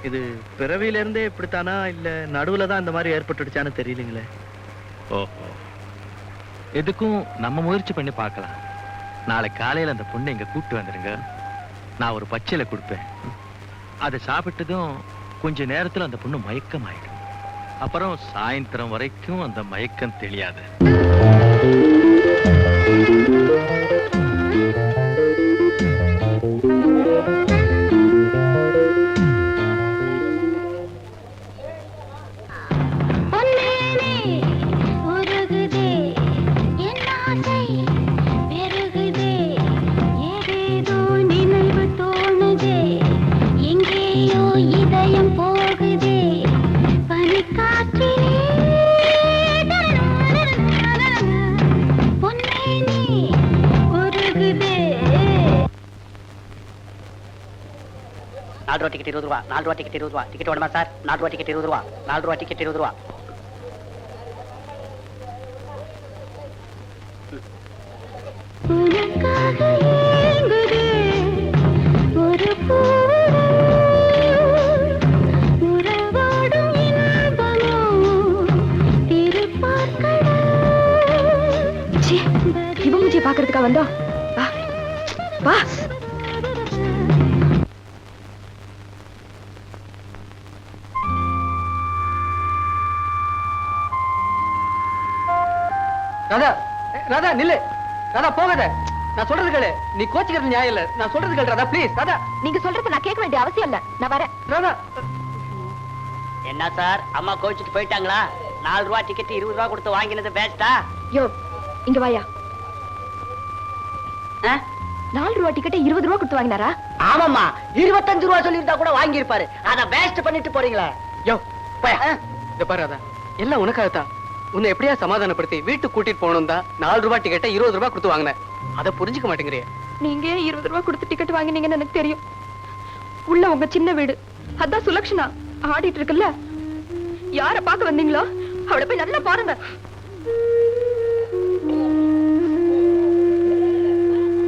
இது பிறவியில இருந்தே இப்படித்தானா இல்ல நடுவுல தான் இந்த மாதிரி ஏற்பட்டுடுச்சான்னு தெரியலீங்களே. ஓஹோ, எதுக்கும் நம்ம முயற்சி பண்ணி பார்க்கலாம். நாளை காலையில அந்த பொண்ணை இங்க கூப்பிட்டு வந்துருங்க. நான் ஒரு பச்சையில கொடுப்பேன். அதை சாப்பிட்டதும் கொஞ்ச நேரத்துல அந்த பொண்ணு மயக்கம் ஆயிடும். அப்புறம் சாயந்தரம் வரைக்கும் அந்த மயக்கம் தெரியாது. ₹4 டிக்கெட் 20 ரூபா. ₹4 டிக்கெட் 20 ரூபா. டிக்கெட் வேணுமா சார்? ₹4 டிக்கெட் 20 ரூபா. ₹4 டிக்கெட் 20 ரூபா. இவங்க பாக்குறதுக்கா வந்தோம்? வா. ராதா, ராதா நில்லு. ராதா போகாத. நான் சொல்றது கேளு. நீ கோச்சிக்கிறது நியாயம் இல்ல. நான் சொல்றது கேளு ராதா, ப்ளீஸ். ராதா, நீங்க சொல்றது நான் கேட்க வேண்டிய அவசியம் இல்ல. நான் வரேன். ராதா. என்ன சார், அம்மா கோச்சிட்டு போயிட்டாங்களா? ₹4 டிக்கெட் 20 ரூபா கொடுத்து வாங்கினது வேஸ்டா? யோ, இங்க வாயா. ₹4 டிக்கெட் 20 ரூபா கொடுத்து வாங்கினாரா? ஆமாம்மா, 25 ரூபா சொல்லியிருந்தா கூட வாங்கி இருப்பாரு. அத வேஸ்ட் பண்ணிட்டு போறீங்களா? யோ, போயா. இத பாரு ராதா, எல்லாம் உனக்காகத்தான். உன்னை எப்படியா சமாதானப்படுத்தி வீட்டுக்கு கூட்டிட்டு போகணும் தான் ₹4 டிக்கெட்டை 20 ரூபா கொடுத்து வாங்கினேன். அதை புரிஞ்சுக்க மாட்டேங்கிறிய. நீங்க 20 ரூபா கொடுத்து டிக்கெட் வாங்கினீங்கன்னு எனக்கு தெரியும். உள்ள உங்க சின்ன வீடு, அதான் சுலக்ஷனா ஆடிட்டு இருக்குல்ல. யார பார்க்க வந்தீங்களோ அவளை போய் நல்லா பாருங்க.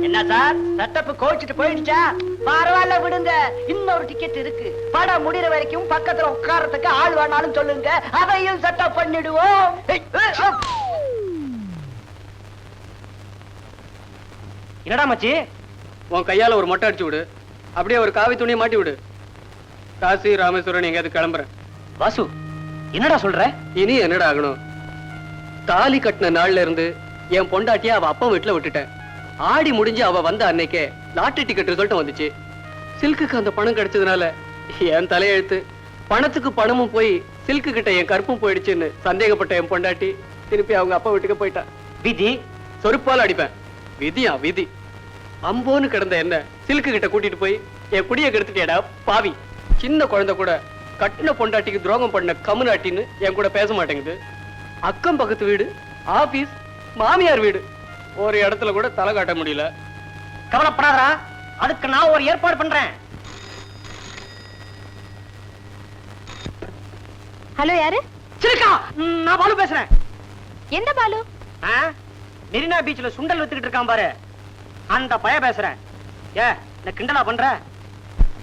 என்ன சார், செட்டப் கோச்சிட்டு போயிடுச்சா? பரவாயில்ல விடுங்க, இன்னொரு டிக்கெட் இருக்கு. படம் முடிகிற வரைக்கும் பக்கத்துல உட்கார்றதுக்கு ஆள் வேணாலும் சொல்லுங்க, அதையும் செட்டப் பண்ணிடுவோம். என்னடா மச்சி, உன் கையால ஒரு மொட்டை அடிச்சு விடு. அப்படியே ஒரு காவி துணியை மாட்டி விடு. காசி ராமேஸ்வரன் எங்கேயாவது கிளம்புறேன். வாசு, என்னடா சொல்ற? இனி என்னடா ஆகணும்? தாலி கட்டின நாள்ல இருந்து என் பொண்டாட்டிய அவ அப்பா வீட்டுல விட்டுட்டேன். ஆடி முடிஞ்சு அவ வந்த அன்னைக்கே லாட்டரி டிக்கெட் ரிசல்ட் வந்துச்சு. சில்க்குக்கு அந்த பணம் கிடைச்சதுனால என் தலையெழுத்து. பணத்துக்கு பணமும் போய் சில்க்கு கிட்ட என் கற்பும் போயிடுச்சுன்னு சந்தேகப்பட்ட என் பொண்டாட்டி திருப்பி அவங்க அப்பா வீட்டுக்கு போயிட்டா. விதி சொருப்பால் அடிப்பேன். விதியா விதி. அம்போன்னு கிடந்த என்ன சில்க்கு கிட்ட கூட்டிட்டு போய் என் குடியை கெடுத்துட்டேடா பாவி. சின்ன குழந்தை கூட கட்டின பொண்டாட்டிக்கு துரோகம் பண்ண கம்முனாட்டின்னு என் கூட பேச மாட்டேங்குது. அக்கம் பக்கத்து வீடு, ஆபீஸ், மாமியார் வீடு, ஒரு இடத்துல கூட தலை காட்ட முடியல. கவலைப்படாதா, அதுக்கு நான் ஒரு ஏற்பாடு பண்றேன். ஹலோ, யாரு? சிலுக்கா, நான் பாலு பேசுறேன். எந்த பாலு? மெரினா பீச்ல சுண்டல் வித்துக்கிட்டு இருக்கான் பாரு, அந்த பைய பேசுறேன். இந்த கிண்டலா பண்ற?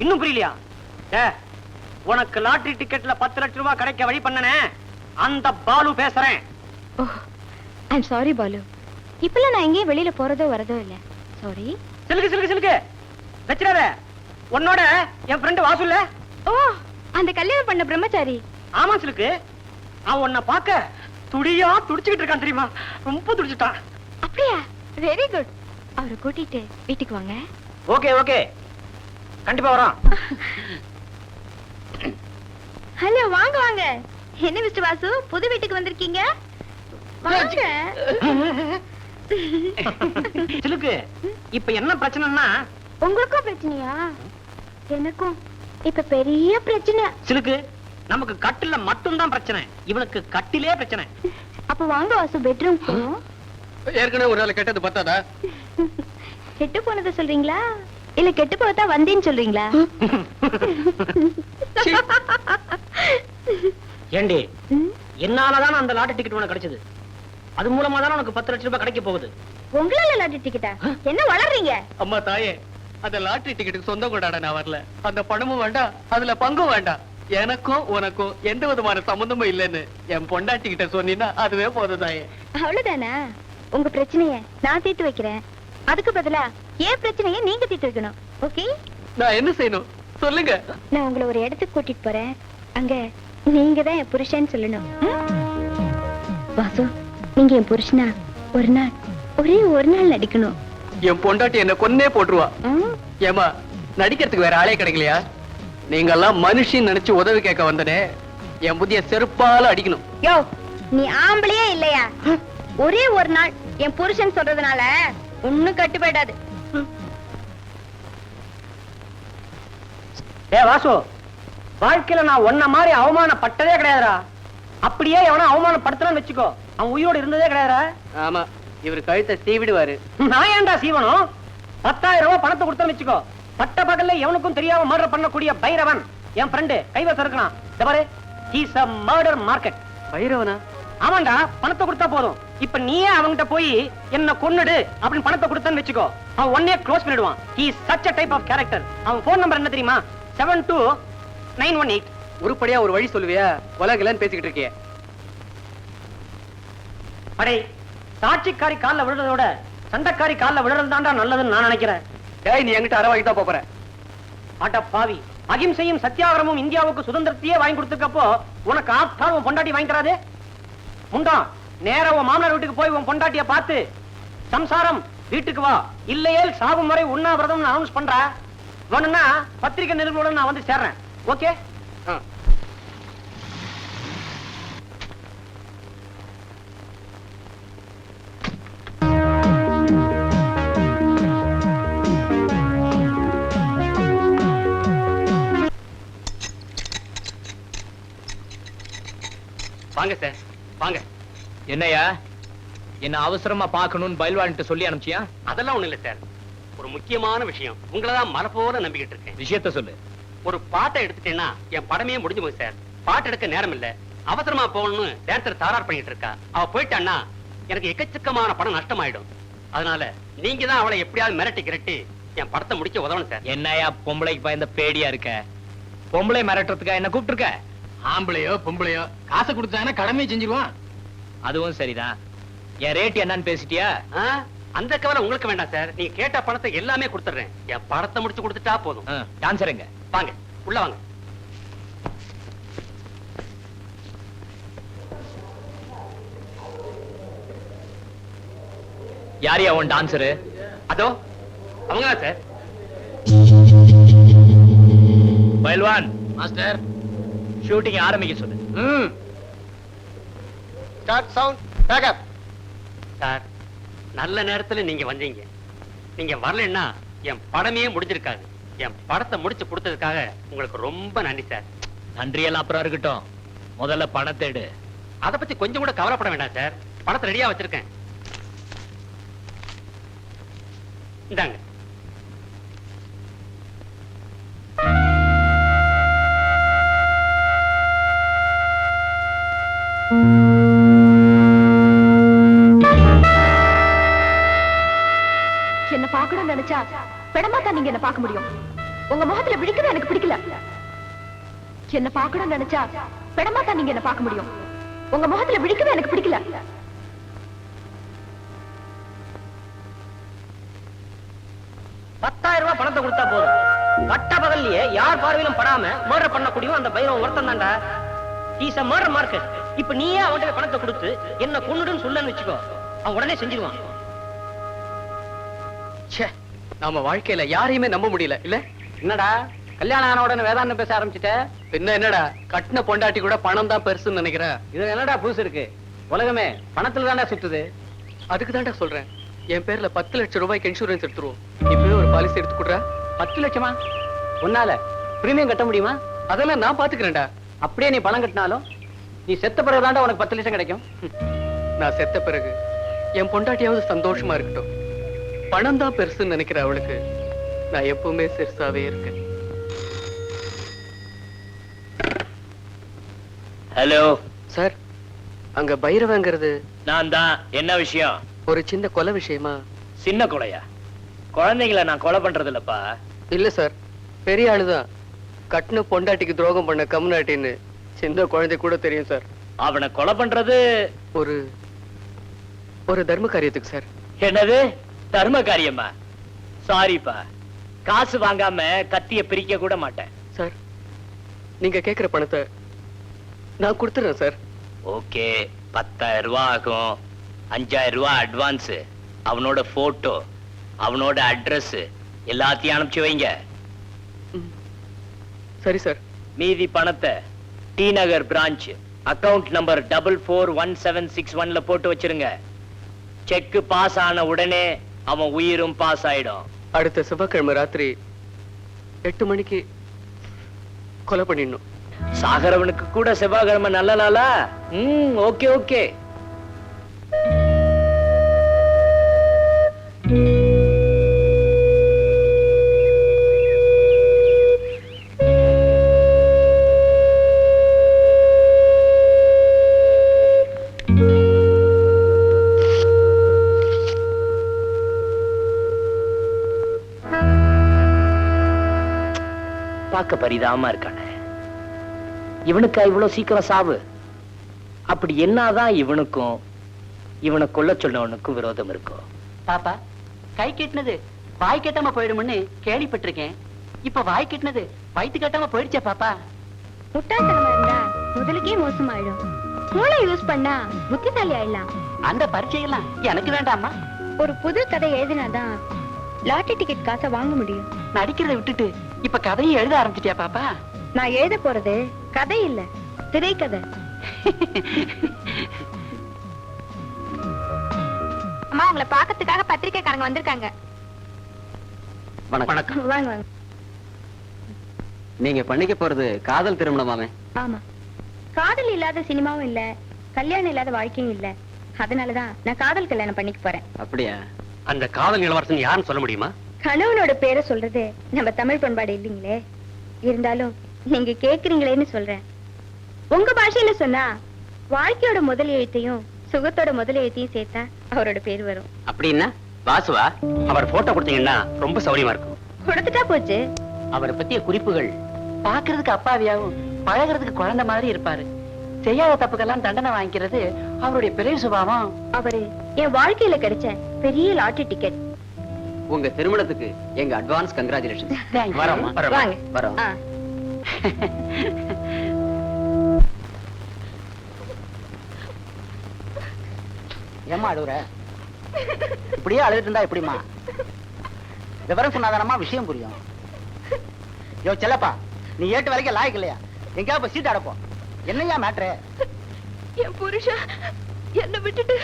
இன்னும் புரியலையா? உனக்கு லாட்டரி டிக்கெட்ல 10 லட்சம் ரூபாய் கிடைக்க வழி பண்ணனே, அந்த பாலு பேசுறேன். ஐம் சாரி பாலு, இப்பெல்லாம் நான் எங்கேயும் வெளியில போறதோ வரதோ இல்ல. சாரி. சிலுக்கு சிலுக்கு சிலுக்கு வச்சிடாத. உன்னோட என் ஃப்ரெண்ட் வாசு இல்ல? ஓ, அந்த கல்யாணம் பண்ண பிரம்மச்சாரி. ஆமா சிலுக்கு, அவன் உன்னை பார்க்க துடியா துடிச்சுக்கிட்டு இருக்கான் தெரியுமா? ரொம்ப துடிச்சுட்டான். அப்படியா? Very good. அவரை கூட்டிட்டு வீட்டுக்கு வாங்க. ஓகே ஓகே, கண்டிப்பா வரோம். ஹலோ, வாங்க வாங்க. என்ன மிஸ்டர் வாசு, புது வீட்டுக்கு வந்திருக்கீங்க? வாங்க. சிலுக்கு, இப்ப என்ன பிரச்சனைன்னா? உங்களுக்கும் பிரச்சனையா? எனக்கும் இப்ப பெரிய பிரச்சனை. சிலுக்கு, நமக்கு கட்டில மட்டும் தான் பிரச்சனை, இவனுக்கு கட்டிலே பிரச்சனை. அப்ப வாங்க வாசு, பெட்ரூம் போவோம். ஏற்கனவே ஒரு நாள் கெட்டது பத்தாதா? கெட்டு போனதை சொல்றீங்களா இல்ல கெட்டு போதா வந்தேன்னு சொல்றீங்களா? ஏண்டி, என்னாலதான் அந்த லாட்டரி டிக்கெட் உனக்கு கிடைச்சது. அது மூலமா தான் உனக்கு 10 லட்சம் ரூபாய் கிடைக்க போகுது. உங்களால லாட்டரி டிக்கெட்டா? என்ன வளர்றீங்க? அம்மா தாயே, அந்த லாட்டரி டிக்கெட்டுக்கு சொந்தம் கொண்டாட நான் வரல. அந்த பணமும் வேண்டாம், அதுல பங்கும் வேண்டாம். எனக்கும் உனக்கும் எந்த விதமான சம்பந்தமும் இல்லைன்னு என் பொண்டாட்டி கிட்ட சொன்னீங்கன்னா அதுவே போதுதாயே. அவ்வளவுதானா? உங்க பிரச்சனைய நான் தீர்த்து வைக்கிறேன். அதுக்கு பதிலா ஏன் பிரச்சனைய நீங்க தீர்த்து வைக்கணும். ஓகே? நான் என்ன செய்யணும் சொல்லுங்க. நான் உங்களை ஒரு இடத்துக்கு கூட்டிட்டு போறேன். அங்க நீங்க தான் என் புருஷன் சொல்லணும். வாசு, நீங்க என் புருஷனா ஒரு நாள், ஒரே ஒரு நாள் நடிக்கணும். என் பொண்டாட்டி என்ன கொன்னே போட்டுருவா. ஏமா, நடிக்கிறதுக்கு வேற ஆளே கிடைக்கலையா? நீங்க எல்லாம் மனுஷன் நினைச்சு உதவி கேட்க வந்தனே, என் புத்திய செருப்பால அடிக்கணும். யோ, நீ ஆம்பளையே இல்லையா? ஒரே ஒரு நாள் என் புருஷன் சொல்றதுனால ஒண்ணும் கட்டுப்படாது. ஏ வாசு, வாழ்க்கையில நான் ஒன்ன மாதிரி அவமானப்பட்டதே கிடையாதுடா. அப்படியே எவனா அவமானப்படுத்தணும்னு வச்சுக்கோ, அவன் உயிரோடு இருந்ததே கிடையாதுடா. ஆமா, இவர் கழுத்தை சீவிடுவாரு. நான் ஏன்டா சீவனும்? 10,000 ரூபாய் பணத்தை கொடுத்தேன்னு வச்சுக்கோ, பட்ட பகல்ல எவனுக்கும் தெரியாம மர்டர் பண்ணக்கூடிய பைரவன் என் ஃப்ரெண்டு கைவசம் இருக்கான். இந்த பாரு, ஹீஸ் a murder market. பைரவனா? ஆமாண்டா, பணத்தை கொடுத்தா போதும். இப்ப நீயே அவன்கிட்ட போய் என்ன கொன்னுடு அப்படின்னு பணத்தை கொடுத்தேன்னு வச்சுக்கோ, அவன் ஒன்னே க்ளோஸ் பண்ணிடுவான். he is such a type of character. அவன் போன் நம்பர் என்ன தெரியுமா? 72918. உருப்படியா ஒரு வழி சொல்லுவியா? உலகலன்னு பேசிக்கிட்டு இருக்கிய. அடே, சாட்சிக்காரி கால்ல விழுறதோட சண்டைக்காரி கால்ல விழுறது தான்டா நல்லதுன்னு நான் நினைக்கிறேன். ஏய், நீ என்கிட்ட அரை வாங்கி தான் போற. ஆட்ட பாவி, அகிம்சையும் சத்தியாகிரமும் இந்தியாவுக்கு சுதந்திரத்தையே வாங்கி கொடுத்துக்கப்போ உனக்கு ஆப்டால் உன் பொண்டாட்டி வாங்கி தராது? முண்டா, நேரா உன் மாமனார் வீட்டுக்கு போய் உன் பொண்டாட்டிய பார்த்து சம்சாரம் வீட்டுக்கு வா, இல்லையே சாகும் வரை உண்ணாவிரதம் அனௌன்ஸ் பண்ற. வேணும்னா பத்திரிகை நிருபர்களுடன் நான் வந்து சேர்றேன். ஓகே? வாங்க சார், வாங்க. என்னையா, என்ன அவசரமா பார்க்கணும்னு பயில்வான்ட்டு சொல்லி அனுப்பிச்சியா? அதெல்லாம் ஒண்ணு இல்ல சார், ஒரு முக்கியமான விஷயம். உங்களதான் மலை போல நம்பிக்கிட்டு இருக்கேன். விஷயத்த சொல்லு. ஒரு பாட்டை எடுத்துட்டேன்னா என் படமே முடிஞ்சு போகுது சார். பாட்டு எடுக்க நேரம் இல்ல, அவசரமா போகணும்னு டேரக்டர் தாரார் பண்ணிட்டு இருக்கா. அவ போயிட்டான்னா எனக்கு எக்கச்சக்கமான படம் நஷ்டமாயிடும். அதனால நீங்க தான் அவளை எப்படியாவது மிரட்டி கிரட்டி என் படத்தை முடிக்க உதவணும் சார். என்னையா பொம்பளைக்கு பயந்த பேடியா இருக்க? பொம்பளை மிரட்டுறதுக்கா என்ன கூப்பிட்டு இருக்க? ஆம்பளையோ பொம்பளையோ காசை கொடுத்தாங்கன்னா கடமையை செஞ்சிருவான். அதுவும் சரிதான். என் ரேட் என்னன்னு பேசிட்டியா? அந்த கவலை உங்களுக்கு வேண்டாம் சார். நீங்க கேட்ட பணத்தை எல்லாமே கொடுத்துறேன். என் படத்தை முடிச்சு கொடுத்துட்டா போதும். டான்சருங்க, வாங்க, உள்ள வாங்க. யாரியா உன் டான்சரு? அதோ அவங்க சார். பயில்வான் மாஸ்டர், ஷூட்டிங் ஆரம்பிக்க சொல்லு. ஸ்டார்ட் சவுண்ட், பேக் அப். சார், நல்ல நேரத்துல நீங்க வந்தீங்க. நீங்க வரலன்னா என் படமே முடிஞ்சிருக்காது. என் படத்தை முடிச்சு கொடுத்ததுக்காக உங்களுக்கு ரொம்ப நன்றி சார். நன்றியெல்லாம் அப்புறம் இருக்கட்டும், முதல்ல பணத்தை எடு. அதை பத்தி கொஞ்சம் கூட கவலைப்பட வேண்டாம் சார். படத்தை ரெடியா வச்சிருக்கேன். இந்தாங்க. என்ன பார்க்கணும்னு நினைச்சா பெடமா தான் நீங்க என்ன பார்க்க முடியும். உங்க முகத்துல விழிக்கிறது எனக்கு பிடிக்கல. என்ன பார்க்கணும்னு நினைச்சா பெடமா தான் நீங்க என்ன பார்க்க முடியும். உங்க முகத்துல விழிக்கிறது எனக்கு பிடிக்கல. 10,000 ரூபாய் பணத்தை கொடுத்தா போதும். பட்ட பகல்லையே யார் பார்வையிலும் படாம மர்டர் பண்ணக்கூடிய அந்த பைரவன் ஒருத்தன் தான்டா. He's a murder market. இப்ப நீயே அவன்கிட்ட பணத்தை கொடுத்து என்ன கொன்னுடுன்னு சொல்லன்னு வச்சுக்கோ, அவன் உடனே செஞ்சிருவான். நாம வாழ்க்கையில யாரையுமே நம்ப முடியல இல்ல? என்னடா, கல்யாணம் ஆன உடனே வேதாந்தம் பேச ஆரம்பிச்சுட்ட? பின்ன என்னடா, கட்டின பொண்டாட்டி கூட பணம் தான் பெருசுன்னு நினைக்கிறேன். இது என்னடா புதுசு இருக்கு? உலகமே பணத்துல தான்டா சுத்துது. அதுக்கு தான்டா சொல்றேன், என் பேர்ல 10 லட்சம் ரூபாய்க்கு இன்சூரன்ஸ் எடுத்துருவோம். இப்பவே ஒரு பாலிசி எடுத்து கொடுறா. 10 லட்சமா? உன்னால பிரீமியம் கட்ட முடியுமா? அதெல்லாம் நான் பாத்துக்கிறேன்டா. அப்படியே நீ பணம் கட்டினாலும் நீ செத்த பிறகுதான்டா உனக்கு 10 லட்சம் கிடைக்கும். நான் செத்த பிறகு என் பொண்டாட்டியாவது சந்தோஷமா இருக்கட்டும். பணம் தான் பெருசுன்னு நினைக்கிற அவளுக்கு நான் எப்பவுமே சிறுசாவே இருக்கேன். ஹலோ சார், அங்க பைரவங்கிறது நான் தான். என்ன விஷயம்? ஒரு சின்ன கொலை விஷயமா. சின்ன கொலையா? குழந்தைங்களை நான் கொலை பண்றது இல்லப்பா. இல்ல சார், பெரிய ஆளுதான். கட்டின பொண்டாட்டிக்கு துரோகம் பண்ண கம்நாட்டின்னு சின்ன குழந்தை கூட தெரியும் சார். அவனை கொலை பண்றது ஒரு ஒரு தர்ம காரியத்துக்கு சார். என்னது தர்ம காரியமா? சாரிப்பா, காசு வாங்காம கத்திய பிரிக்க கூட மாட்டேன். சார், நீங்க கேக்குற பணத்தை நான் கொடுத்துறேன் சார். ஓகே, 10,000 ரூபாய் ஆகும். 5,000 ரூபாய் அட்வான்ஸ், அவனோட போட்டோ, அவனோட அட்ரஸ் எல்லாத்தையும் அனுப்பிச்சு வைங்க. சரி சார். மீதி பணத்தை டி நகர் பிரான்ச் அக்கவுண்ட் நம்பர் 441761ல போட்டு வச்சிருங்க. செக் பாஸ் ஆன உடனே அவன் உயிரும் பாஸ் ஆயிடும். அடுத்த செவ்வாய்க்கிழமை ராத்திரி 8 மணிக்கு கொலை பண்ணிடணும். சாகரவனுக்கு கூட செவ்வாய்க்கிழமை நல்ல நாளா? Okay okay. பார்க்க பரிதாபமா இருக்கானே, இவனுக்கா இவ்வளவு சீக்கிரம் சாவு? அப்படி என்னதான் இவனுக்கும் இவனை கொல்ல சொன்னவனுக்கும் விரோதம் இருக்கும்? பாப்பா, கை கெட்டினது வாய் கெட்டாம போயிடும்னு கேள்விப்பட்டிருக்கேன். இப்ப வாய் கெட்டினது வயிற்று கட்டாம போயிடுச்சே பாப்பா. முட்டாள்தனமா இருந்தா முதலுக்கே மோசமாயிடும். மூளை யூஸ் பண்ணா புத்திசாலி ஆயிடலாம். அந்த பரீட்சையெல்லாம் எனக்கு வேண்டாமா? ஒரு புது கதை எழுதினாதான் லாட்டரி டிக்கெட் காசை வாங்க முடியும். நடிக்கிறத விட்டுட்டு இப்ப கதையை எழுத ஆரம்பிச்சிட்டியா பாப்பா? நான் எழுத போறது கதை இல்ல, திரைக்கதை. அம்மா, உங்களை பாக்கிறதுக்காக பத்திரிக்கைக்காரங்க வந்திருக்காங்க. வணக்கம். வாங்க வாங்க. நீங்க பண்ணிக்க போறது காதல் திருமணமாமே? ஆமா, காதல் இல்லாத சினிமாவும் இல்ல, கல்யாணம் இல்லாத வாழ்க்கையும் இல்ல. அதனாலதான் நான் காதல் கல்யாணம் பண்ணிக்க போறேன். அப்படியா? அந்த காதல் இளவரசன் யாருன்னு சொல்ல முடியுமா? கணவனோட பேரை சொல்றது நம்ம தமிழ் பண்பாடு இல்லைங்களே. இருந்தாலும் நீங்க கேக்குறீங்களேன்னு சொல்றேன். உங்க பாஷையில சொன்னா வாழ்க்கையோட முதல் எழுத்தையும் சுகத்தோட முதல் எழுத்தையும் சேர்த்தா அவரோட பேர் வரும். அப்படின்னா வாசுவா, அவர் போட்டோ கொடுத்தீங்கன்னா ரொம்ப சௌரியமா இருக்கும். கொடுத்துட்டா போச்சு. அவரை பத்திய குறிப்புகள் பாக்குறதுக்கு அப்பாவியாவும் பழகிறதுக்கு குழந்தை மாதிரி இருப்பாரு. செய்யாத தப்புக்கெல்லாம் தண்டனை வாங்கிக்கிறது அவருடைய பெரிய சுபாவம். அவரு என் வாழ்க்கையில கிடைச்ச பெரிய லாட்டரி டிக்கெட். உங்க திருமணத்துக்கு எங்க அட்வான்ஸ் கங்க்ராச்சுலேஷன். வாங்க. வரோம். ஆ. ஏம்மா அழுகுற? இப்படியே அழுதுட்டு இருந்தா எப்படிமா? விவரம் சொன்னாதானமா விஷயம் புரியும். யோ செல்லப்பா, நீ ஏட்டு வரைக்கும் லாய்க்கு இல்லையா? எங்கேயா போய் சீட்டு அடப்போம். என்னையா மேட்ரு? என் புருஷன் என்ன விட்டுட்டு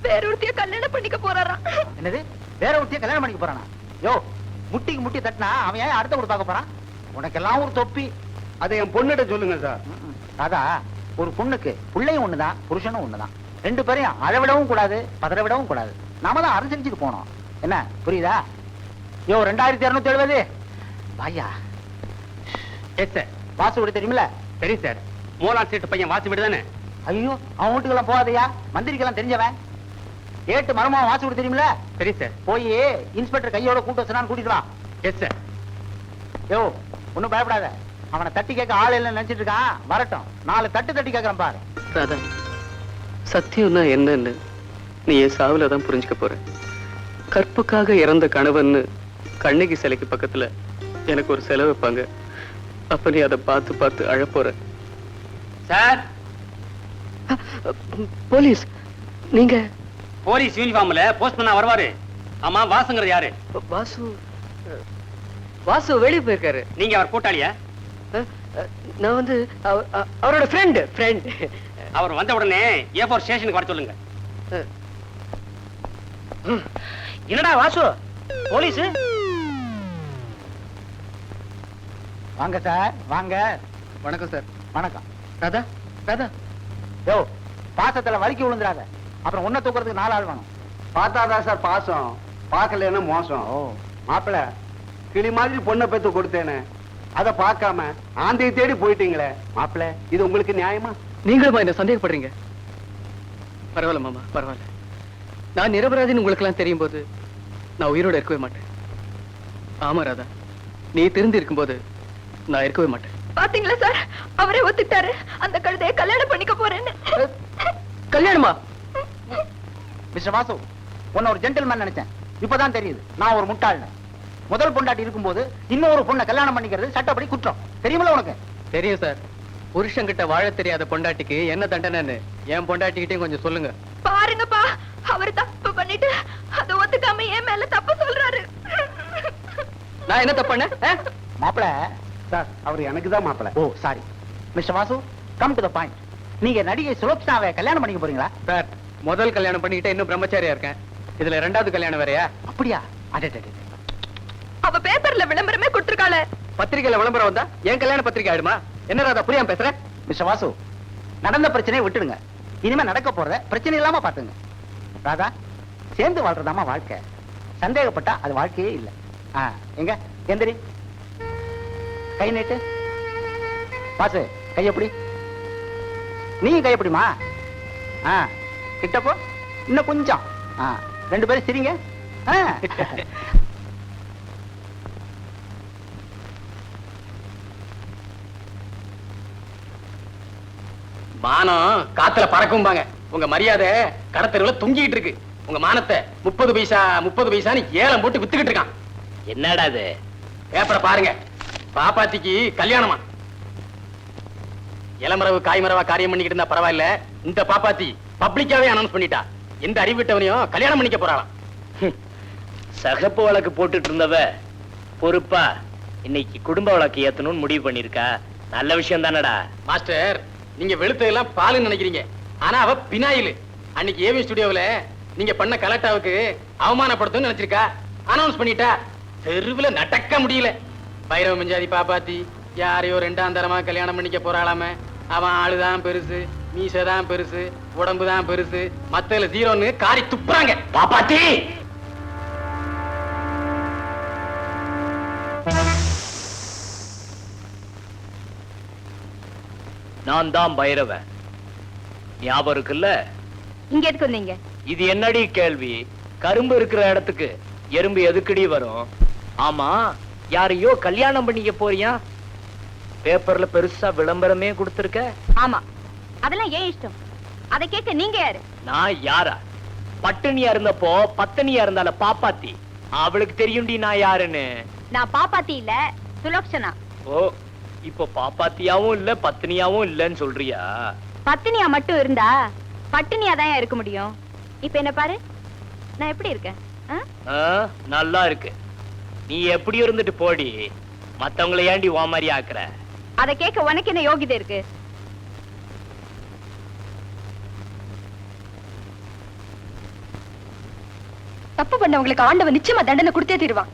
வேற ஒருத்தைய கல்யாணம் பண்ணிக்க போறாராம். என்னது? வேற ஒருத்தைய கல்யாணம் பண்ணிக்க போறானா? யோ, முட்டிக்கு முட்டி தட்டினா அவன் ஏன் அடுத்த கூட பார்க்க போறான்? உனக்கெல்லாம் ஒரு தொப்பி. அதை என் பொண்ணிட்ட சொல்லுங்க சார். அதான், ஒரு பொண்ணுக்கு பிள்ளையும் ஒண்ணுதான், புருஷனும் ஒண்ணுதான். ரெண்டு பேரையும் அழவிடவும் கூடாது, பதற விடவும் கூடாது. நாம தான் அனுசரிச்சுட்டு போனோம். என்ன புரியுதா? யோ, 2270 வாயா. Yes sir. வாசு வீடு தெரியுமில்ல? சரி சார். மூலான் சீட்டு பையன் வாசி விடுதானே? ஐயோ, அவன் வீட்டுக்கெல்லாம் போகாதையா, மந்திரிக்கெல்லாம் தெரிஞ்சவன். ஏட்டு மருமகன் வாசு வீடு தெரியுமில்ல? சரி சார். போய் இன்ஸ்பெக்டர் கையோட கூட்டு வச்சுனான்னு கூட்டிட்டு வா. Yes sir. யோ, ஒண்ணும் பயப்படாத. அவனை தட்டி கேட்க ஆள் இல்லைன்னு நினைச்சிட்டு இருக்கான். வரட்டும், 4 தட்டு தட்டி கேட்கறேன் பாரு. ராதா, சத்தியம்னா என்னன்னு நீ என் சாவுல தான் புரிஞ்சுக்க போற. கற்புக்காக இறந்த கணவன்னு கண்ணகி சிலைக்கு பக்கத்துல எனக்கு ஒரு செலவு வைப்பாங்க. அப்ப நீ அதை பார்த்து பார்த்து அழப்போற. சார், போலீஸ் நீங்க? போலீஸ் யூனிஃபார்ம்ல போஸ்ட் பண்ணா வருவாரு. ஆமா, வாசுங்கிறது யாரு? வாசு. வாசு வெளியே போயிருக்காரு. நீங்க அவர் கூட்டாளியா? நான் வந்து அவரோட ஃப்ரெண்ட். அவர் வந்த உடனே A4 ஸ்டேஷனுக்கு வர சொல்லுங்க. என்னடா வாசு, போலீஸ்? வாங்க சார், வாங்க. வணக்கம் சார். வணக்கம். ராதா, ராதா. யோ, பாசத்துல வலிக்கு விழுந்துறாத. அப்புறம் உன்னை தூக்குறதுக்கு 4 ஆள் வேணும். பார்த்தாதான் சார் பாசம், பார்க்கலன்னா மோசம். ஓ, மாப்பிள, கிளி மாதிரி பொண்ணை பெத்து கொடுத்தேனே, அதை பார்க்காம ஆந்தையை தேடி போயிட்டீங்களே. மாப்பிள, இது உங்களுக்கு நியாயமா? நீங்களுமா என்ன சந்தேகப்படுறீங்க? பரவாயில்ல மாமா, பரவாயில்ல. நான் நிரபராதின்னு உங்களுக்கு எல்லாம் தெரியும் போது நான் உயிரோட இருக்கவே மாட்டேன். ஆமா ராதா, நீ திருந்து இருக்கும்போது நான் இருக்கவே மாட்டேன். பாத்தீங்களா சார், அவரே ஒத்துக்கிட்டாரு அந்த கழுதையை கல்யாணம் பண்ணிக்க போறேன்னு. கல்யாணமா? மிஸ்டர் வாசு, உன்னை ஒரு ஜென்டில்மேன் நினைச்சேன். இப்பதான் தெரியுது நான் ஒரு முட்டாள்னு. முதல் பொண்டாட்டி இருக்கும்போது இன்னொரு பொண்ணை கல்யாணம் பண்ணிக்கிறது சட்டப்படி குற்றம். தெரியுமில்ல உனக்கு? தெரியும் சார். புருஷன்கிட்ட வாழ தெரியாத பொண்டாட்டிக்கு என்ன தண்டனைன்னு என் பொண்டாட்டிக்கிட்டையும் கொஞ்சம் சொல்லுங்க. பாருங்கப்பா, அவர் தப்பு பண்ணிட்டு அதை ஒத்துக்காம என் மேல தப்பு சொல்றாரு. நான் என்ன தப்பு பண்ணேன்? மாப்பிள, சார் அவர் எனக்கு தான் மாப்பிள்ள. Oh sorry. Mister Vasu, come to the point. நீங்க நடிகை சுலோச்சனாவை கல்யாணம் பண்ணிக்க போறீங்களா? சார், முதல் கல்யாணம் பண்ணிக்கிட்டே இன்னும் பிரம்மச்சாரியா இருக்கேன். இதுல ரெண்டாவது கல்யாணம் வேறயா? அப்படியா? அடே அவ பேப்பர்ல விளம்பரமே கொடுத்திருக்காளே. பத்திரிகையில விளம்பரம் வந்தா என் கல்யாண பத்திரிகை ஆயிடுமா? என்ன ராதா புரியாம பேசுறேன்? மிஸ்டர் வாசு, நடந்த பிரச்சனையை விட்டுடுங்க. இனிமே நடக்க போறத பிரச்சனை இல்லாம பாத்துங்க. ராதா, சேர்ந்து வாழ்றதாமா வாழ்க்கை. சந்தேகப்பட்டா அது வாழ்க்கையே இல்லை. எங்க எந்திரி, கை நீட்டு. வாசு, கை எப்படி? நீ கை எப்படிமா? கிட்டப்போ இன்னும் கொஞ்சம். ரெண்டு பேரும் சிரிங்க. மானம் காத்துல பறக்கும்பாங்க. உங்க மரியாதை கடத்தெருவுல தொங்கிட்டு இருக்கு. உங்க மானத்தை 30 பைசான்னு ஏலம் போட்டு வித்துக்கிட்டு இருக்கான். என்னடா இது? பேப்பரை பாருங்க. பாப்பாத்திக்கு கல்யாணமா? இளமரவு காய்மரவா காரியம் பண்ணிக்கிட்டு இருந்தா பரவாயில்ல, இந்த பாப்பாத்தி பப்ளிக்காவே அனௌன்ஸ் பண்ணிட்டா. எந்த அறிவிட்டவனையும் கல்யாணம் பண்ணிக்க போறாளாம். சகப்பு வழக்கு போட்டுட்டு இருந்தவ பொறுப்பா இன்னைக்கு குடும்ப வழக்கு ஏத்தணும்னு முடிவு பண்ணிருக்கா. நல்ல விஷயம் தானடா. மாஸ்டர், நீங்க வெளுத்ததெல்லாம் பாலுன்னு நினைக்கிறீங்க. ஆனா அவ பினாயில். அன்னைக்கு ஏவி ஸ்டுடியோவில் நீங்க பண்ண கலாட்டாவுக்கு அவமானப்படுத்தும் நினைச்சிருக்கா. அனௌன்ஸ் பண்ணிட்டா. தெருவுல நடக்க முடியல. பைரவ மஞ்சாதி பாப்பாத்தி யாரையோ ரெண்டாம் தரமா கல்யாணம் பண்ணிக்க போறாளாம. அவன் ஆளுதான் பெருசு, மீசதான் பெருசு, உடம்பு தான் பெருசு, மத்தல ஜீரோன்னு காரி துப்புறாங்க. பாப்பாத்தி, நான் தான் பைரவன். ஞாபகம் இருக்குல்ல? இங்க எதுக்கு வந்தீங்க? இது என்னடி கேள்வி? கரும்பு இருக்கிற இடத்துக்கு எறும்பு எதுக்குடி வரும்? ஆமா, யாரையோ கல்யாணம் பண்ணிக்க போறியா? பேப்பர்ல பெருசா விளம்பரமே கொடுத்திருக்க. ஆமா, அதெல்லாம் ஏன் இஷ்டம். அதை கேட்க நீங்க யாரு? நான் யாரா? பட்டினியா இருந்தப்போ பத்தினியா இருந்தால பாப்பாத்தி. அவளுக்கு தெரியும்டி நான் யாருன்னு. நான் பாப்பாத்தி இல்ல, சுலோக்ஷனா. ஓ, இப்போ பாப்பாத்தியாவும் இல்ல பத்தினியாவும் இல்லன்னு சொல்றியா? பத்தினியா மட்டும் இருந்தா பட்டினியா தான் இருக்க முடியும். இப்ப என்ன பாரு, நான் எப்படி இருக்கேன்? நல்லா இருக்கு. நீ எப்படி இருந்துட்டு போடி. மத்தவங்களை ஏண்டி ஓ மாதிரி ஆக்குற? அதை கேட்க உனக்கு என்ன யோகிதை இருக்கு? தப்பு பண்ணவங்களுக்கு ஆண்டவன் நிச்சயமா தண்டனை கொடுத்தே தீருவான்.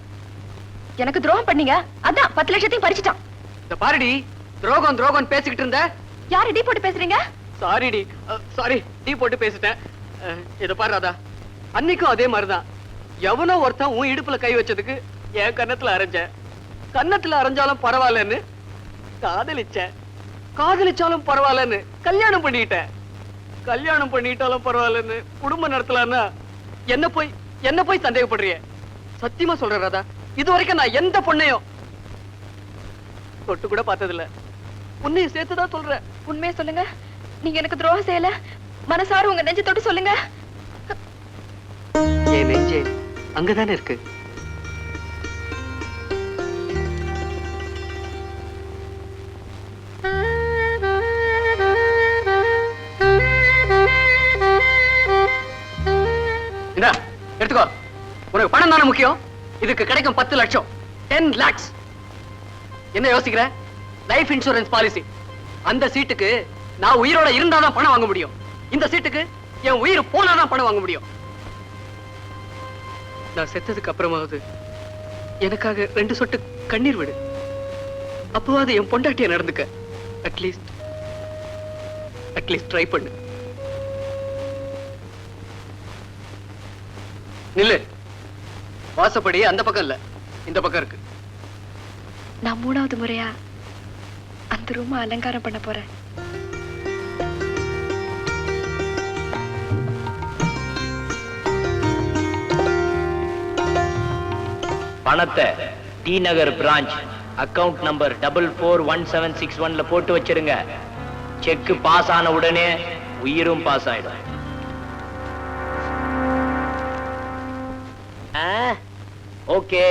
எனக்கு துரோகம் பண்ணீங்க, அதான் 10 லட்சத்தையும் பறிச்சுட்டான். இந்த பாருடி, துரோகம் துரோகம் பேசிக்கிட்டு இருந்த. யாரு டீ போட்டு பேசுறீங்க? சாரிடி, சாரி, டீ போட்டு பேசிட்டேன். இத பாரு ராதா, அன்னைக்கும் அதே மாதிரிதான். எவனோ ஒருத்தன் உன் இடுப்புல கை வச்சதுக்கு என் கன்னத்துல அரைஞ்ச. கன்னத்துல அரைஞ்சாலும் பரவாயில்லன்னு காதலிச்சேன். காதலிச்சாலும் பரவாயில்லன்னு கல்யாணம் பண்ணிட்டேன். கல்யாணம் பண்ணிட்டாலும் பரவாயில்லன்னு குடும்பம் நடத்தலான்னா என்ன போய் சந்தேகப்படுறிய? சத்தியமா சொல்றேன் ராதா, இது வரைக்கும் நான் எந்த பொண்ணையும் தொட்டு கூட பார்த்ததில்ல. உன்னையும் சேர்த்துதான் சொல்றேன். உண்மையை சொல்லுங்க. நீங்க எனக்கு துரோகம் செய்யல. மனசார உங்க நெஞ்ச தொட்டு சொல்லுங்க. என் நெஞ்சே அங்கதானே இருக்கு. இந்தா, எடுத்துக்கோ. உனக்கு பணம் தானே முக்கியம். இதுக்கு கிடைக்கும் 10 லட்சம், 10 lakhs. என்ன யோசிக்கிற? Life insurance policy. அந்த சீட்டுக்கு நான் உயிரோட இருந்தாதான் பணம் வாங்க முடியும். இந்த சீட்டுக்கு என் உயிர் போனாதான் பணம் வாங்க முடியும். நான் செத்ததுக்கு அப்புறமாவது எனக்காக 2 சொட்டு கண்ணீர் விடு. அப்பவாது என் பொண்டாட்டிய நடந்துக்க. அட்லீஸ்ட் ட்ரை பண்ணு. நில்லு. வாசப்படி அந்த பக்கம் இல்ல, இந்த பக்கம் இருக்கு. நான் 3வது முறையா அந்த ரூம அலங்காரம் பண்ண போறேன். பணத்தை டி நகர் பிரான்ச் அக்கவுண்ட் நம்பர் 441761 போட்டு வச்சிருங்க. செக் பாஸ் ஆன உடனே உயிரும் பாஸ் ஆயிடும். ஓகே,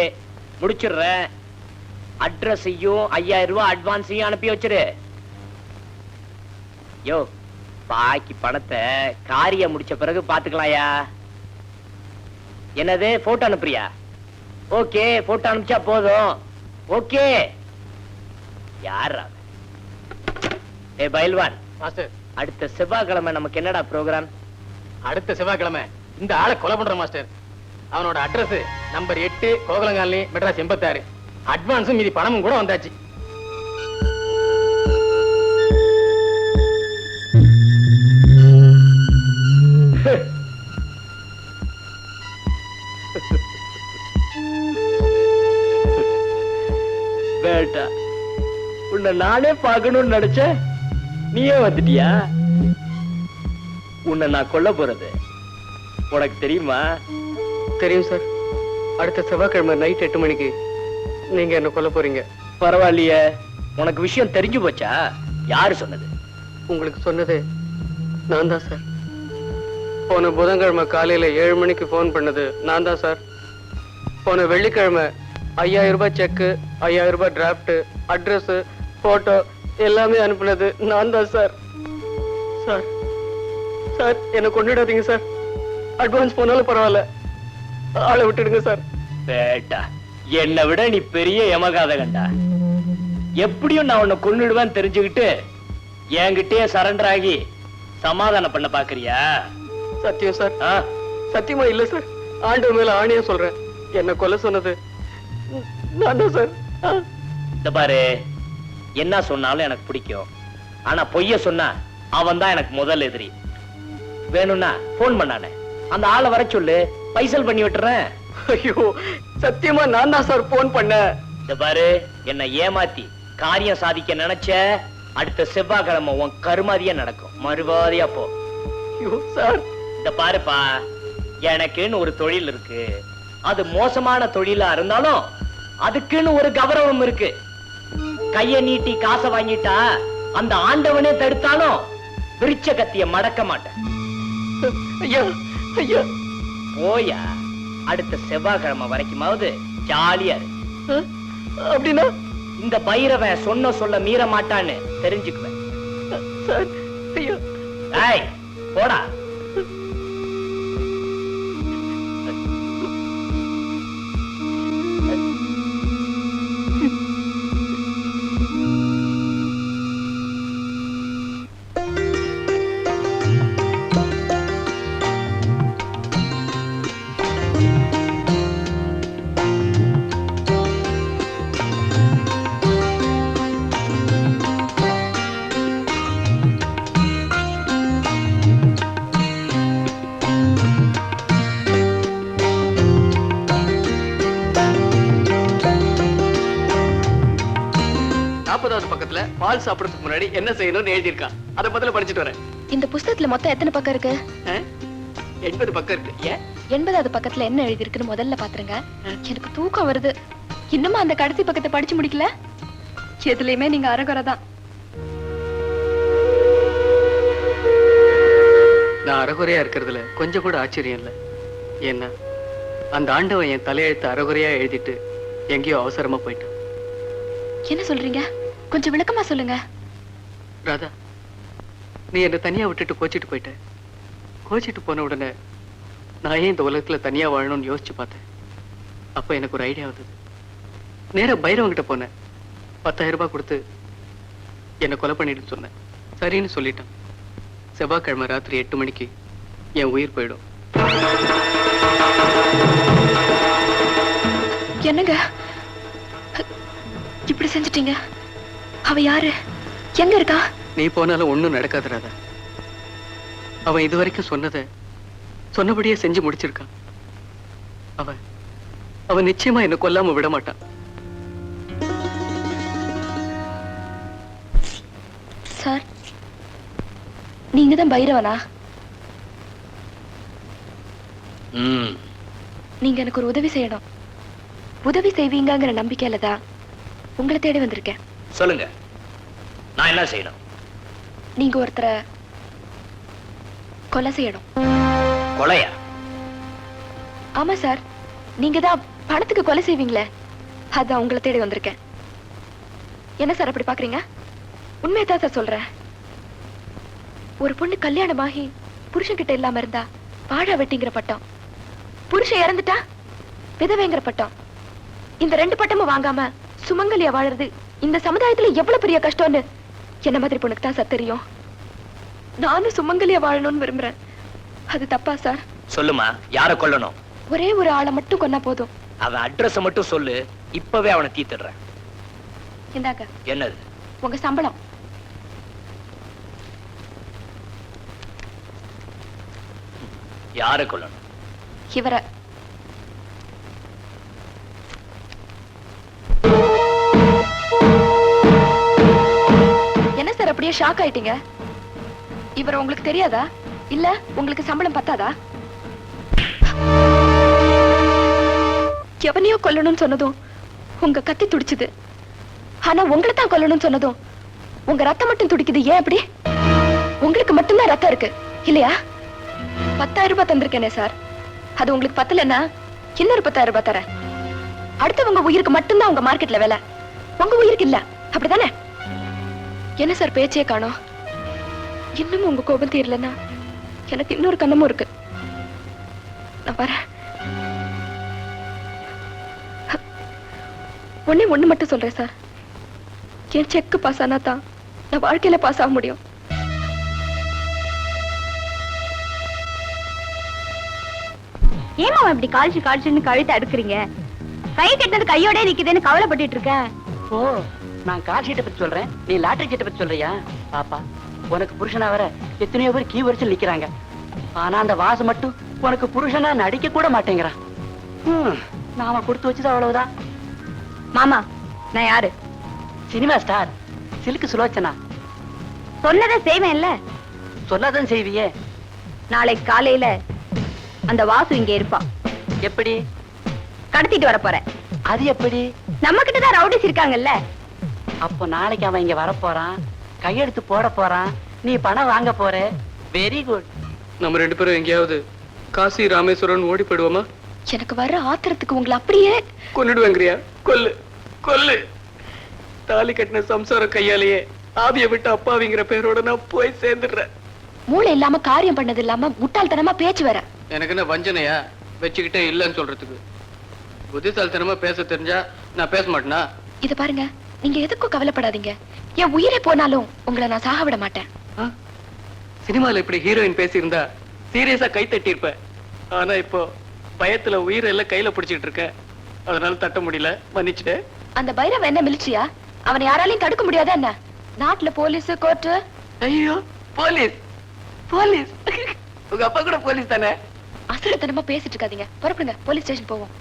முடிச்சிடுறேன். அட்ரஸையும் 5000 ரூபாய் அட்வான்ஸையும் அனுப்பி வச்சிரு. யோ, பாக்கி பணத்தை காரியம் முடிச்ச பிறகு பாத்துக்கலாம்யா. என்னது, போட்டோ அனுப்புறியா? ஓகே, போட்டோ அனுப்பிச்சா போதும். ஓகே. யாரா? ஏ பைல்வான் மாஸ்டர், அடுத்த செவ்வாய்க்கிழமை நமக்கு என்னடா ப்ரோக்ராம்? அடுத்த செவ்வாய்க்கிழமை இந்த ஆளை கொலை பண்ற மாஸ்டர். அவனோட அட்ரஸ் நம்பர் 8 கோகுலங்காலனி, மெட்ராஸ் 86. அட்வான்ஸும் மீதி பணமும் கூட வந்தாச்சு. வேட்டா, உன்னை நானே பார்க்கணும்னு நினைச்சேன், நீயே வந்துட்டியா? உன்னை நான் கொல்ல போறது உனக்கு தெரியுமா? தெரியும் சார். அடுத்த செவ்வாய்க்கிழமை நைட் 8 மணிக்கு நீங்க என்ன கொல்ல போறீங்க. பரவாயில்லையே, உனக்கு விஷயம் தெரிஞ்சு போச்சா? யாரு சொன்னது? உங்களுக்கு சொன்னது நான் தான் சார். போன புதன்கிழமை காலையில 7 மணிக்கு போன் பண்ணது நான் தான் சார். போன வெள்ளிக்கிழமை 5000 ரூபாய் செக்கு, 5000 ரூபாய் டிராப்ட், அட்ரஸ், போட்டோ எல்லாமே அனுப்புனது நான் தான் சார். சார் சார், என்ன கொண்டுடாதீங்க சார். அட்வான்ஸ் போனாலும் பரவாயில்ல, ஆளை விட்டுடுங்க சார். வேட்டா, என்னை விட நீ பெரிய யமகாத கண்டா. எப்படியும் நான் உன்னை கொன்னுடுவேன்னு தெரிஞ்சுக்கிட்டு என்கிட்டயே சரண்டர் ஆகி சமாதானம் பண்ண பாக்குறியா? சத்தியம் சார். சத்தியமா இல்ல சார். ஆண்டவர் மேல ஆணையா சொல்றேன், என்ன கொல்ல சொன்னது நான் தான் சார். இந்த பாரு, என்ன சொன்னாலும் எனக்கு பிடிக்கும். ஆனா பொய்ய சொன்னா அவன் தான் எனக்கு முதல் எதிரி. வேணும்னா போன் பண்ணானே, அந்த ஆளை வர சொல்லு, பைசல் பண்ணி விட்டுறேன். ஐயோ, சத்தியமா நான் தான் சார் போன் பண்ணேன். இந்த பாரு, என்னை ஏமாத்தி காரியம் சாதிக்க நினைச்ச, அடுத்த செவ்வாய்க்கிழமை உன் கருமாதியா நடக்கும். மறுவாதியா போ. ஐயோ சார். இந்த பாருப்பா, எனக்குன்னு ஒரு தொழில் இருக்கு. அது மோசமான தொழிலா இருந்தாலும் அதுக்குன்னு ஒரு கௌரவம் இருக்கு. கைய நீட்டி காசை வாங்கிட்டா அந்த ஆண்டவனே தடுத்தாலும் விரிச்ச கத்திய மடக்க மாட்டேன். ஐயா ஐயா, போயா, அடுத்த செவ்வாய்க்கிழமை வரைக்குமாவது ஜாலியா இரு. அப்படின்னா இந்த பைரவன் சொன்ன சொல்ல மீற மாட்டான்னு தெரிஞ்சுக்குவேன். சார். ஐயா, ஏய், போடா. பக்கத்துல பால் சாப்பிடறதுக்கு முன்னாடி என்ன செய்யணும்னு எழுதியிருக்கா. அத பத்தில படிச்சுட்டு வரேன். இந்த புஸ்தகத்துல மொத்தம் எத்தனை பக்கம் இருக்கு? 80 பக்கம் இருக்கு. ஏன் 80வது பக்கத்துல என்ன எழுதி இருக்குன்னு முதல்ல பாத்துருங்க. எனக்கு தூக்கம் வருது. இன்னுமா அந்த கடைசி பக்கத்தை படிச்சு முடிக்கல? எதுலயுமே நீங்க அரகுறதான். நான் அறகுறையா இருக்கிறதுல கொஞ்சம் கூட ஆச்சரியம் இல்ல. ஏன்னா அந்த ஆண்டவன் என் தலையெழுத்து அறகுறையா எழுதிட்டு எங்கேயோ அவசரமா போயிட்டான். என்ன சொல்றீங்க? கொஞ்சம் விளக்கமா சொல்லுங்க. ராதா, நீ என்ன தனியா விட்டுட்டு கோச்சிட்டு போயிட்ட. கோச்சிட்டு போன உடனே நான் ஏன் இந்த உலகத்துல தனியா வாழணும்னு யோசிச்சு பார்த்தேன். அப்ப எனக்கு ஒரு ஐடியா வந்தது. நேரா பைரவங்கிட்ட போனேன். 10,000 ரூபாய் கொடுத்து என்னை கொலை பண்ணிட்டு சொன்னேன். சரின்னு சொல்லிட்டான். செவ்வாய்க்கிழமை ராத்திரி 8 மணிக்கு என் உயிர் போயிடும். என்னங்க இப்படி செஞ்சிட்டீங்க? அவ யாரு? எங்க இருக்கா? நீ போனாலும் ஒண்ணும் நடக்காது ராதா. அவன் இதுவரைக்கும் சொன்னபடியே செஞ்சு முடிச்சிருக்கான். அவன் நிச்சயமா என்ன கொல்லாம விட மாட்டான். சார், நீங்க தான் பைரவனா? நீங்க எனக்கு ஒரு உதவி செய்யணும். உதவி செய்வீங்கங்கிற நம்பிக்கையில தான் உங்களை தேடி வந்திருக்கேன். சொல்லுங்க, நான் என்ன செய்யணும்? நீங்க ஒருத்தரை கொலை செய்யணும். கொலையா? ஆமா சார், நீங்க தான் பணத்துக்கு கொலை செய்வீங்களே, அதான் உங்களை தேடி வந்திருக்கேன். என்ன சார் அப்படி பாக்குறீங்க? உண்மையதான் சார் சொல்றேன். ஒரு பொண்ணு கல்யாணமாகி புருஷன் கிட்ட இல்லாம இருந்தா வாழ வெட்டிங்கிற பட்டம், புருஷன் இறந்துட்டா விதவைங்கிற பட்டம். இந்த 2 பட்டமும் வாங்காம சுமங்கலியா வாழறது இந்த சமுதாயத்துல எவ்வளவு பெரிய கஷ்டம்னு என்ன மாதிரி பொண்ணுக்கு தான் சார் தெரியும். நானும் சுமங்கலியா வாழணும்னு விரும்புறேன். அது தப்பா சார்? சொல்லுமா, யார கொல்லணும்? ஒரே ஒரு ஆளை மட்டும் கொன்னா போதும். அவன் அட்ரஸ் மட்டும் சொல்லு, இப்பவே அவனை தீத்துடுறேன். இந்தாங்க. என்னது? உங்க சம்பளம். யார கொல்லணும்? இவரை. என்ன சார் அப்படியே ஷாக் ஆயிட்டீங்க? இவரை உங்களுக்கு தெரியாதா? இல்ல உங்களுக்கு சம்பளம் பத்தாதா? எவனையோ கொல்லணும்னு சொன்னதும் உங்க கத்தி துடிச்சுது. ஆனா உங்களை தான் கொல்லணும்னு சொன்னதும் உங்க ரத்தம் மட்டும் துடிக்குது. ஏன் அப்படி? உங்களுக்கு மட்டும்தான் ரத்தம் இருக்கு இல்லையா? 10,000 ரூபாய் தந்திருக்கேனே சார், அது உங்களுக்கு பத்தலன்னா இன்னொரு 10,000 ரூபாய் தரேன். அடுத்தவங்க உயிருக்கு மட்டும்தான் உங்க மார்க்கெட்ல வேலை, உங்க உயிருக்கு இல்ல. அப்படிதானே? என்ன சார் பேச்சே காணோம்? இன்னும் உங்க கோபம் தீரலன்னா எனக்கு இன்னொரு கண்ணமும் இருக்கு. நான் வரேன். ஒண்ணு மட்டும் சொல்றேன் சார், என் செக் பாஸ் ஆனா தான் நான் வாழ்க்கையில பாஸ் ஆக முடியும். ஏமா இப்படி காய்ச்சுன்னு கழுத்தை அடுக்குறீங்க? கை கட்டினது கையோட நிக்குதுன்னு கவலைப்பட்டு இருக்கேன். ஓ, நான் கால் ஷீட்டை பத்தி சொல்றேன், நீ லாட்டரி சீட்டை பத்தி சொல்றியா? பாப்பா, உனக்கு புருஷனா வர எத்தனையோ பேர் கீ வரிசையில் நிக்கிறாங்க. ஆனா அந்த வாசு மட்டும் உனக்கு புருஷனா நடிக்க கூட மாட்டேங்கிறான். நாம கொடுத்து வச்சது அவ்வளவுதான். மாமா, நான் யாரு? Cinema star silk Sulochana. சொன்னதை செய்வேன்ல. சொல்லாதான் செய்வியே. நாளைக்கு காலையில அந்த வாசு இங்க இருப்பான். எப்படி? கடத்திட்டு வர போறேன். அது எப்படி? நம்ம கிட்டதான் ரவுடிஸ் இருக்காங்கல்ல. அப்போ நாளைக்கு அவன் இங்க வர போறான், கையெழுத்து போட போறான், நீ பணம் வாங்க போற. Very good. நம்ம 2 பேரும் எங்கேயாவது காசி ராமேஸ்வரன் ஓடி போயிடுவோமா? எனக்கு வர்ற ஆத்திரத்துக்கு உங்களை அப்படியே கொன்னுடுவேங்கிறியா? கொல்லு கொல்லு. தாலி கட்டின சம்சாரம் கையாலேயே ஆவிய விட்டு அப்பாவிங்கிற பேரோட நான் போய் சேர்ந்துடுறேன். மூளை இல்லாம காரியம் பண்ணது இல்லாம முட்டாள்தனமா பேச்சு வர. எனக்கு என்ன வஞ்சனையா வச்சுக்கிட்டே இல்லைன்னு சொல்றதுக்கு? புத்திசாலித்தனமா பேச தெரிஞ்சா நான் பேச மாட்டேனா? இது பாருங்க, நீங்க எதுக்கும் கவலைப்படாதீங்க. என் உயிரே போனாலும் உங்களை நான் சாக விட மாட்டேன். சினிமால இப்படி ஹீரோயின் பேசியிருந்தா சீரியஸா கை தட்டி இருப்ப. ஆனா இப்போ பயத்துல உயிரெல்லாம் கையில பிடிச்சிட்டு இருக்க, அதனால தட்ட முடியல, மன்னிச்சுட்டேன். அந்த பைரவ என்ன மிலிட்ரியா? அவனை யாராலையும் தடுக்க முடியாதா என்ன? நாட்டுல போலீஸ் கோர்ட்டு. ஐயோ, போலீஸ் போலீஸ் உங்க அப்பா கூட போலீஸ் தானே? அசுரத்தனமா பேசிட்டு இருக்காதீங்க, புறப்படுங்க, போலீஸ் ஸ்டேஷன் போவோம்.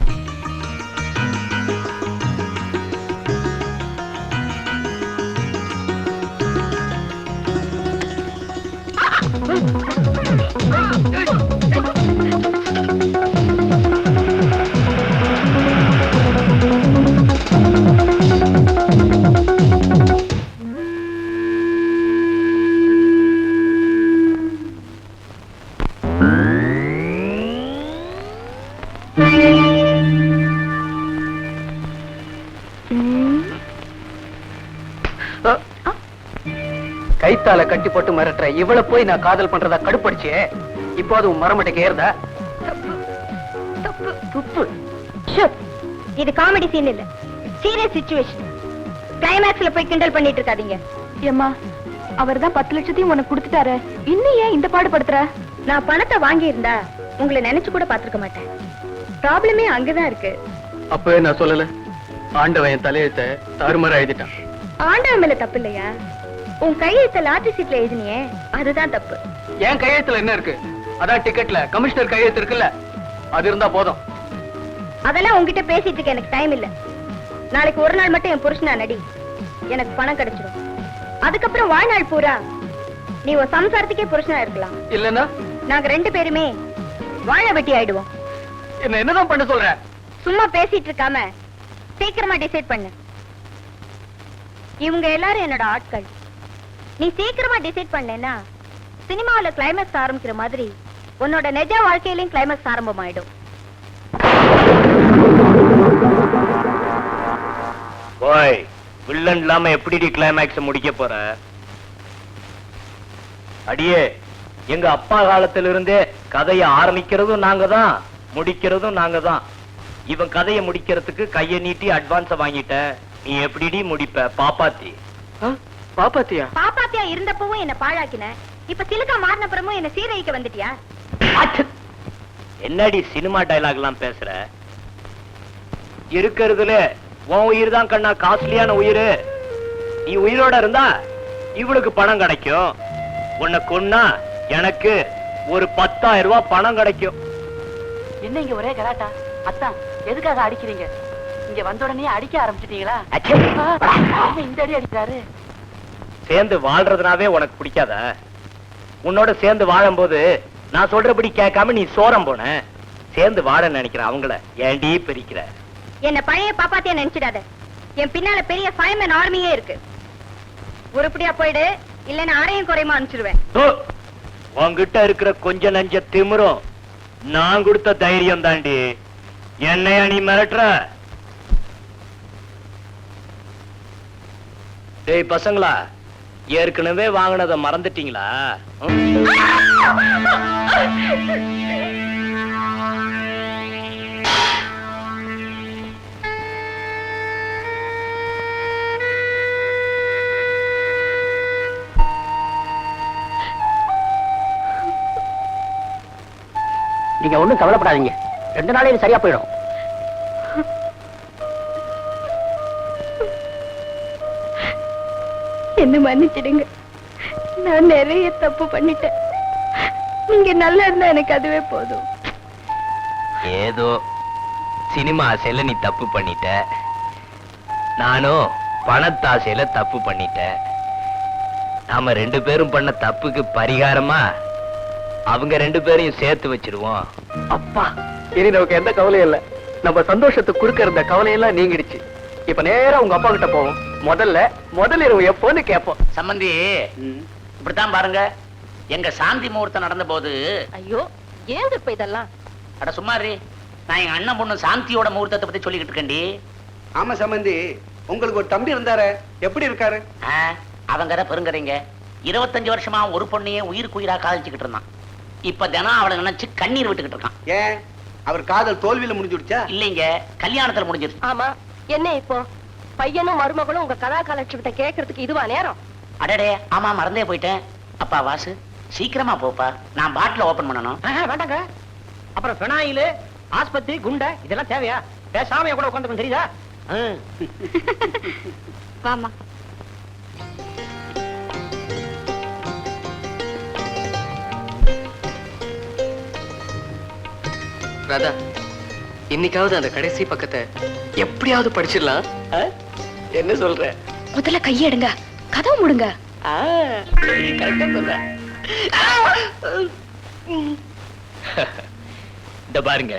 கைத்தால கட்டி போட்டு மிரட்டுற இவளை போய் நான் காதல் பண்றதா கடுப்படிச்சே. இப்போ அது மரமட்டைக்கு ஏறுதா? இது காமெடி சீன் இல்ல, சீரியஸ் சிச்சுவேஷன். கிளைமேக்ஸ்ல போய் கிண்டல் பண்ணிட்டு இருக்காதீங்க. ஏம்மா, அவர்தான் 10 லட்சத்தையும் உனக்கு கொடுத்துட்டாரு, இன்னும் ஏன் இந்த பாடுபடுத்துற? நான் பணத்தை வாங்கி இருந்தா உங்களை நினைச்சு கூட பாத்துருக்க மாட்டேன். ப்ராப்ளமே அங்கதான் இருக்கு. அப்பவே நான் சொல்லல, ஆண்டவன் என் தலையெழுத்த தாறுமாறா எழுதிட்டான். ஆண்டவன் மேல தப்பு இல்லையா? உன் கையெழுத்த லாட்டரி சீட்ல எழுதினியே, அதுதான் தப்பு. என் கையெழுத்துல என்ன இருக்கு? அதான் டிக்கெட்ல கமிஷனர் கையெழுத்து இருக்குல்ல, அது இருந்தா போதும். அதெல்லாம் உன்கிட்ட பேசிட்டு இருக்க எனக்கு டைம் இல்ல. நாளைக்கு ஒரு நாள் மட்டும் என் புருஷனா நடி, எனக்கு பணம் கிடைச்சிடும். அதுக்கப்புறம் வாழ்நாள் பூரா நீ ஒரு சம்சாரத்துக்கே புருஷனா இருக்கலாம். இல்லன்னா நாங்க 2 பேருமே வாழ வெட்டி ஆயிடுவோம். என்ன என்னதான் பண்ண சொல்ற? சும்மா பேசிட்டு இருக்காம சீக்கிரமா டிசைட் பண்ணு. இவங்க எல்லாரும் என்னோட ஆட்கள். நீ சீக்கிரமா டிசைட் பண்ணேன்னா சினிமாவுல கிளைமேக்ஸ் ஆரம்பிக்கிற மாதிரி உன்னோட நிஜ வாழ்க்கையிலயும் கிளைமேக்ஸ் ஆரம்பமாயிடும். ஓய், வில்லன் இல்லாம எப்படி கிளைமேக்ஸ் முடிக்க போற? அடியே, எங்க அப்பா காலத்துல இருந்தே கதையை ஆரம்பிக்கிறதும் நாங்க தான், முடிக்கிறதும் நாங்க தான். இவன் கதையை முடிக்கிறதுக்கு கையை நீட்டி அட்வான்ஸ வாங்கிட்ட. நீ எப்படி முடிப்ப? பாப்பாத்தி பாப்பாத்தியா? பாப்பாத்தியா இருந்தப்பவும் என்ன பாழாக்கின, இப்ப சிலுக்கா மாறினப்புறமும் என்ன சீரழிக்க வந்துட்டியா? என்னடி சினிமா டயலாக் எல்லாம் பேசுற? இருக்கிறதுல உன் உயிர் தான் கண்ணா காஸ்ட்லியான உயிர். நீ உயிரோட இருந்தா இவளுக்கு பணம் கிடைக்கும். உன்னை கொன்னா எனக்கு ஒரு 10,000 ரூபாய் பணம் கிடைக்கும். என்ன இங்க ஒரே கலாட்டா? அத்தான் எதுக்காக அடிக்கிறீங்க? இங்க வந்த உடனே அடிக்க ஆரம்பிச்சிட்டீங்களா? இந்த அடி அடிக்கிறாரு. சேர்ந்து வாழ்றதுனாவே உனக்கு பிடிக்காத? உன்னோட சேர்ந்து வாழும்போது நான் சொல்றபடி கேட்காம நீ சோரம் போன. சேர்ந்து வாழ நினைக்கிற அவங்கள ஏண்டி பிரிக்கிற? என்ன பழைய பாப்பாத்தியா நினைச்சிடாத. என் பின்னால பெரிய ஃபயர்மேன் ஆர்மியே இருக்கு. உருப்படியா போயிடு, இல்லன்னா அரையும் குறையுமா அனுப்பிச்சிடுவேன். உன்கிட்ட இருக்கிற கொஞ்ச நஞ்ச திமிரும் நான் கொடுத்த தைரியம் தாண்டி. என்னையா நீ மிரட்டுற? டேய் பசங்களா, ஏற்கனவே வாங்கினதை மறந்துட்டீங்களா? நீங்க ஒண்ணும் கவலைப்படாதீங்க, 2 நாளைக்கு சரியா போயிடும். என்ன மன்னிச்சிடுங்க, நான் நிறைய தப்பு பண்ணிட்டேன். நீங்க நல்லா இருந்தா எனக்கு அதுவே போதும். ஏதோ சினிமா ஆசையில நீ தப்பு பண்ணிட்ட, நானும் பணத்தாசையில தப்பு பண்ணிட்டேன். நாம 2 பேரும் பண்ண தப்புக்கு பரிகாரமா அவங்க 2 பேரையும் சேர்த்து வச்சிருவோம். அப்பா, இனி நமக்கு எந்த கவலையும் இல்ல. நம்ம சந்தோஷத்துக்கு குறுக்க இருந்த கவலையெல்லாம் நீங்கிடுச்சு. இப்ப நேரா உங்க அப்பா கிட்ட போவோம். முதல் இரவு எப்போன்னு கேட்போம். சம்பந்தி, இப்படித்தான் பாருங்க, எங்க சாந்தி முகூர்த்தம் நடந்த போது. ஐயோ, ஏன் இப்ப இதெல்லாம்? அட சும்மாரி, நான் எங்க அண்ணன் பொண்ணு சாந்தியோட முகூர்த்தத்தை பத்தி சொல்லிக்கிட்டு இருக்கேன்டி. ஆமா சம்பந்தி, உங்களுக்கு ஒரு தம்பி இருந்தாரு, எப்படி இருக்காரு? அவங்க பெருங்கதைங்க. 25 வருஷமா ஒரு பொண்ணையே உயிருக்கு உயிரா காதலிச்சுக்கிட்டு இருந்தான். இப்ப தினம் அவளை நினைச்சு கண்ணீர் விட்டுக்கிட்டு இருக்கான். ஏன், அவர் காதல் தோல்வியில முடிஞ்சுடுச்சா? இல்லைங்க, கல்யாணத்துல முடிஞ்சிருச்சு. ஆமா, என்ன இப்போ பையனும் மருமகளும் உங்க கலா கலட்சத்தை கேட்கறதுக்கு இதுவா நேரம்? அடடே, ஆமா மறந்தே போயிட்டேன். அப்பா வாசு, சீக்கிரமா போப்பா, நான் பாட்டில ஓபன் பண்ணணும். வேண்டாங்க, அப்புறம் பெனாயிலு, ஆஸ்பத்திரி, குண்டை இதெல்லாம் தேவையா? பேசாம கூட உட்காந்து தெரியுதா? வாமா. ராதா, இன்னைக்காவது அந்த கடைசி பக்கத்தை எப்படியாவது படிச்சிடலாம். என்ன சொல்ற? முதல்ல கையெடுங்க, கதவு மூடுங்க. கரெக்டா சொல்ற. இந்த பாருங்க,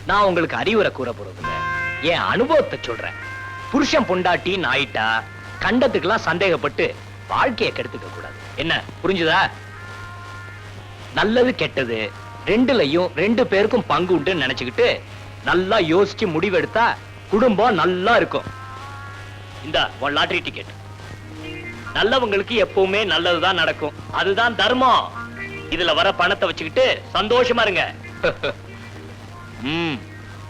நான் உங்களுக்கு அறிவுரை கூற போறதில்ல, என் அனுபவத்தை சொல்றேன். புருஷன் பொண்டாட்டி நாயிட்டா கண்டத்துக்கெல்லாம் சந்தேகப்பட்டு வாழ்க்கையை கெடுத்துக்க கூடாது. என்ன புரிஞ்சுதா? நல்லது கெட்டது 2லயும் 2 பேருக்கும் பங்கு உண்டு நினைச்சுக்கிட்டு நல்லா யோசிச்சு முடிவெடுத்தா குடும்பம் நல்லா இருக்கும். இந்த உன் லாட்டரி டிக்கெட். நல்லவங்களுக்கு எப்பவுமே நல்லதுதான் நடக்கும், அதுதான் தர்மம். இதுல வர பணத்தை வச்சுக்கிட்டு சந்தோஷமா இருங்க.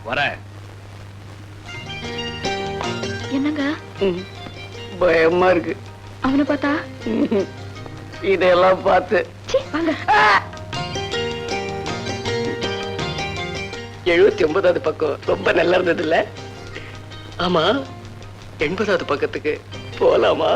வர. என்னங்க பயமா இருக்கு அவனை பார்த்தா? இதெல்லாம் பார்த்து. வாங்க. 79வது பக்கம் ரொம்ப நல்லா இருந்தது இல்ல? ஆமா, 80வது பக்கத்துக்கு போலாமா?